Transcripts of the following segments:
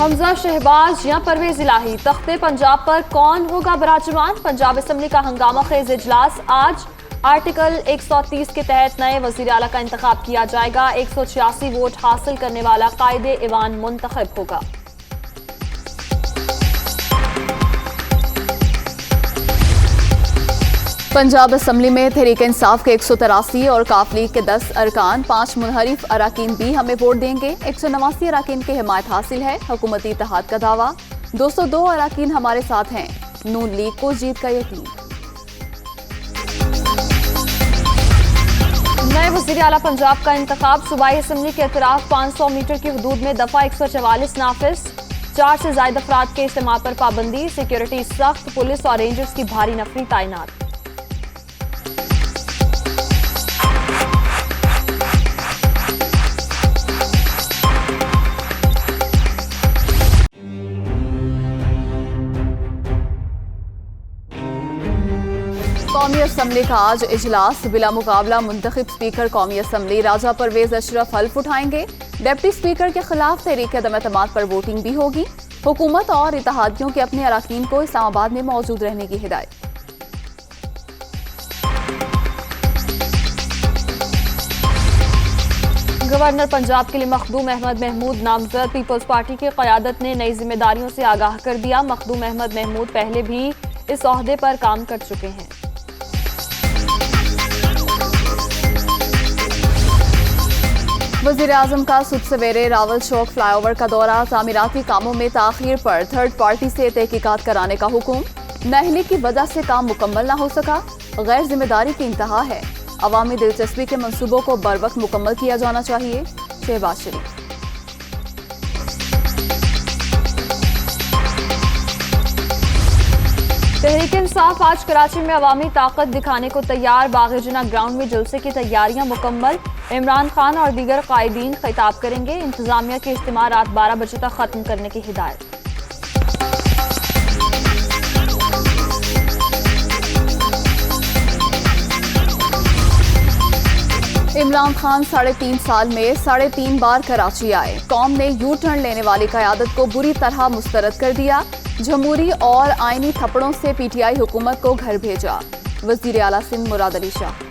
हमजा शहबाज या परवेज इलाही, तख्ते पंजाब पर कौन होगा बिराजमान? पंजाब असम्बली का हंगामा खेज इजलास आज। आर्टिकल 130 के तहत नए वजीर आला का इंतखाब किया जाएगा। 186 वोट हासिल करने वाला कायदे ईवान मुंतखब होगा। पंजाब असम्बली में तहरीक इंसाफ के 183 और काफ लीग के 10 अरकान, 5 मुनहरिफ अराकीन भी हमें वोट देंगे। 189 अराकीन की हिमायत हासिल है। हुकूमती इत्तेहाद का दावा। 202 अराकीन हमारे साथ हैं। नून लीग को जीत का यकीन। नए वज़ीर आला पंजाब का इंतखाब। सूबाई असम्बली के इतराफ 500 मीटर की हदूद में दफा 144 नाफिज। 4 से ज्यादा अफराद के इस्तेमाल पर पाबंदी। सिक्योरिटी सख्त। पुलिस और रेंजर्स की भारी नफरी तैनात। कौमी असम्बली का आज इजलास। बिला मुकाबला मुंतखब स्पीकर कौमी असम्बली राजा परवेज अशरफ हल्फ उठाएंगे। डिप्टी स्पीकर के खिलाफ तहरीक अदम-ए-एतमाद पर वोटिंग भी होगी। हुकूमत और इत्तेहादियों के अपने अराकीन को इस्लामाबाद में मौजूद रहने की हिदायत। गवर्नर पंजाब के लिए मखदूम अहमद महमूद नामजद। पीपल्स पार्टी की क़यादत ने नई जिम्मेदारियों से आगाह कर दिया। मखदूम अहमद महमूद पहले भी इस ओहदे पर काम कर चुके हैं। वज़ीर आज़म का सुबह सवेरे रावल चौक फ्लाईओवर का दौरा। तामीराती कामों में ताखीर पर थर्ड पार्टी से तहकीकात कराने का हुक्म। नाअहली की वजह से काम मुकम्मल ना हो सका। गैर जिम्मेदारी की इंतहा है। अवामी दिलचस्पी के मंसूबों को बरवक्त मुकम्मल किया जाना चाहिए। शहबाज शरीफ। तहरीक इंसाफ आज कराची में अवामी ताकत दिखाने को तैयार। बाग़ जिना ग्राउंड में जलसे की तैयारियां मुकम्मल। इमरान खान और दीगर कायदीन खिताब करेंगे। इंतजामिया के इज्तिमा रात 12 बजे तक खत्म करने की हिदायत। इमरान खान 3.5 साल में 3.5 बार कराची आए। कौम ने यू टर्न लेने वाली क़यादत को बुरी तरह मुस्तरद कर दिया। जमहूरी और आईनी थप्पड़ों से पीटीआई हुकूमत को घर भेजा। वज़ीर आला सिंध मुराद अली शाह।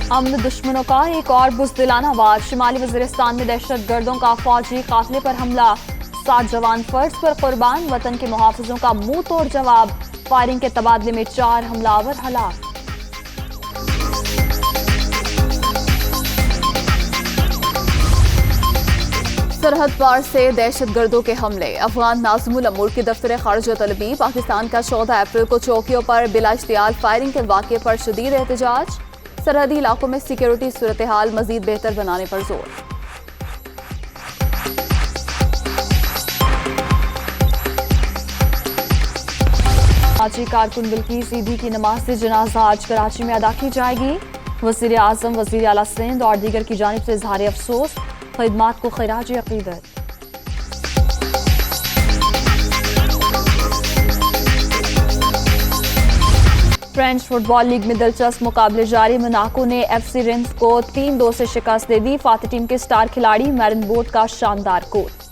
अमन दुश्मनों का एक और बुज़दिलाना वार। शिमाली वज़ीरिस्तान में दहशत गर्दों का फौजी काफिले पर हमला। 7 जवान फर्ज पर कुर्बान। वतन के मुहाफिजों का मुंह तोड़ जवाब। फायरिंग के तबादले में 4 हमलावर हलाक। सरहद पार से दहशत गर्दों के हमले। अफगान नाज़िमुल अमूर की दफ्तर खारिजा तलबी। पाकिस्तान का 14 अप्रैल को चौकियों पर बिला इश्तियाल फायरिंग के वाक़े पर शदीद एहतजाज। सरहदी इलाकों में सिक्योरिटी सूरत हाल मजीद बेहतर बनाने पर जोर। कराची कारकुन बिल्किस ईदी की नमाज जनाजा आज कराची में अदा की जाएगी। वज़ीर आज़म, वज़ीर आला सिंध और दीगर की जानिब से इज़हार अफसोस। खिदमात को खिराज अक़ीदत। फ्रेंच फुटबॉल लीग में दिलचस्प मुकाबले जारी। मोनाको ने FC रेंस को 3-2 से शिकस्त दे दी। फातिह टीम के स्टार खिलाड़ी मैरन बोट का शानदार गोल।